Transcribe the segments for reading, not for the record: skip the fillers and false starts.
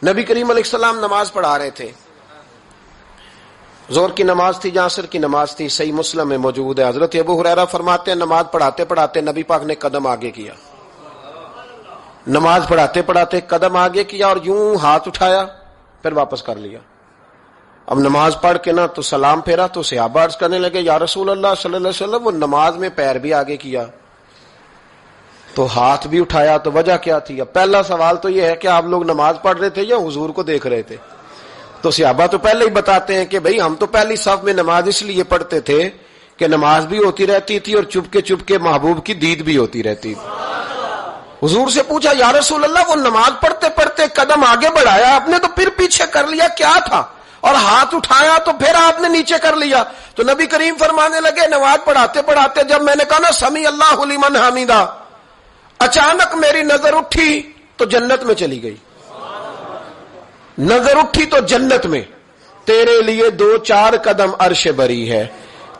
نبی کریم علیہ السلام نماز پڑھا رہے تھے، ظہر کی نماز تھی یا عصر کی نماز تھی، صحیح مسلم میں موجود ہے۔ حضرت ابو ہریرہ فرماتے ہیں نماز پڑھاتے پڑھاتے نبی پاک نے قدم آگے کیا، نماز پڑھاتے پڑھاتے قدم آگے کیا اور یوں ہاتھ اٹھایا پھر واپس کر لیا۔ اب نماز پڑھ کے نا تو سلام پھیرا تو صحابہ عرض کرنے لگے یا رسول اللہ صلی اللہ علیہ وسلم وہ نماز میں پیر بھی آگے کیا تو ہاتھ بھی اٹھایا، تو وجہ کیا تھی؟ اب پہلا سوال تو یہ ہے کہ آپ لوگ نماز پڑھ رہے تھے یا حضور کو دیکھ رہے تھے؟ تو صحابہ تو پہلے ہی بتاتے ہیں کہ بھئی ہم تو پہلی صف میں نماز اس لیے پڑھتے تھے کہ نماز بھی ہوتی رہتی تھی اور چپ کے محبوب کی دید بھی ہوتی رہتی تھی۔ حضور سے پوچھا یا رسول اللہ وہ نماز پڑھتے پڑھتے قدم آگے بڑھایا آپ نے تو پھر پیچھے کر لیا، کیا تھا؟ اور ہاتھ اٹھایا تو پھر آپ نے نیچے کر لیا۔ تو نبی کریم فرمانے لگے نماز پڑھاتے پڑھاتے جب میں نے کہا نا سمیع اللہ لمن حمیدہ، اچانک میری نظر اٹھی تو جنت میں چلی گئی، نظر اٹھی تو جنت میں، تیرے لیے 2-4 قدم عرش بری ہے۔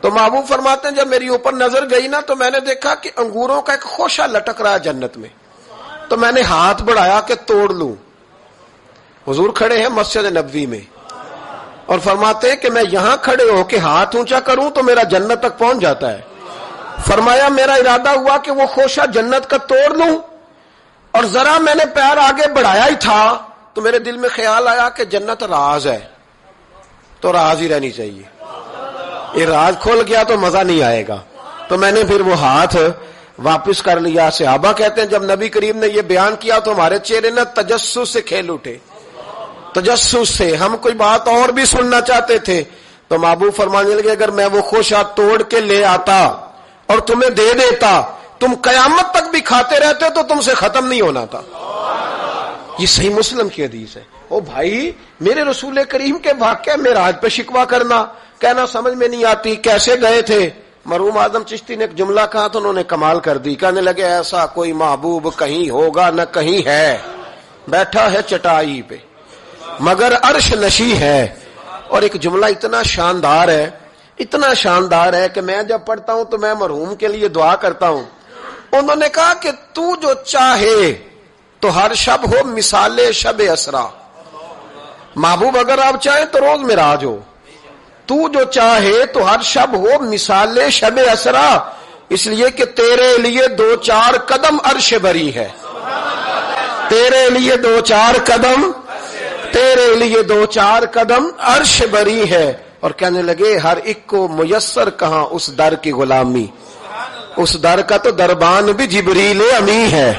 تو محبوب فرماتے ہیں جب میری اوپر نظر گئی نا تو میں نے دیکھا کہ انگوروں کا ایک خوشہ لٹک رہا ہے جنت میں، تو میں نے ہاتھ بڑھایا کہ توڑ لوں۔ حضور کھڑے ہیں مسجد نبوی میں اور فرماتے ہیں کہ میں یہاں کھڑے ہو کے ہاتھ اونچا کروں تو میرا جنت تک پہنچ جاتا ہے۔ فرمایا میرا ارادہ ہوا کہ وہ خوشہ جنت کا توڑ لوں اور ذرا میں نے پیر آگے بڑھایا ہی تھا تو میرے دل میں خیال آیا کہ جنت راز ہے تو راز ہی رہنی چاہیے، یہ راز کھول گیا تو مزہ نہیں آئے گا، تو میں نے پھر وہ ہاتھ واپس کر لیا۔ صحابہ کہتے ہیں جب نبی کریم نے یہ بیان کیا تو ہمارے چہرے نہ تجسس سے کھیل اٹھے، تجسس سے ہم کوئی بات اور بھی سننا چاہتے تھے۔ تو محبوب فرمانے لگے اگر میں وہ خوشہ توڑ کے لے آتا اور تمہیں دے دیتا تم قیامت تک بھی کھاتے رہتے تو تم سے ختم نہیں ہونا تھا۔ یہ صحیح مسلم کی حدیث ہے۔ او بھائی میرے رسول کریم کے واقعہ معراج پہ شکوہ کرنا، کہنا سمجھ میں نہیں آتی کیسے گئے تھے۔ مرحوم اعظم چشتی نے ایک جملہ کہا تو انہوں نے کمال کر دی، کہنے لگے ایسا کوئی محبوب کہیں ہوگا نہ کہیں ہے، بیٹھا ہے چٹائی پہ مگر عرش نشی ہے۔ اور ایک جملہ اتنا شاندار ہے، اتنا شاندار ہے کہ میں جب پڑھتا ہوں تو میں مرحوم کے لیے دعا کرتا ہوں۔ انہوں نے کہا کہ تو جو چاہے تو ہر شب ہو مثال شب اسرا، محبوب اگر آپ چاہیں تو روز معراج ہو، تو جو چاہے تو ہر شب ہو مثال شب اسرا، اس لیے کہ تیرے لیے 2-4 قدم عرش بری ہے، تیرے لیے 2-4 قدم، تیرے لیے 2-4 قدم عرش بری ہے۔ اور کہنے لگے ہر ایک کو میسر کہاں اس در کی غلامی، اس در کا تو دربان بھی جبریل امی ہے۔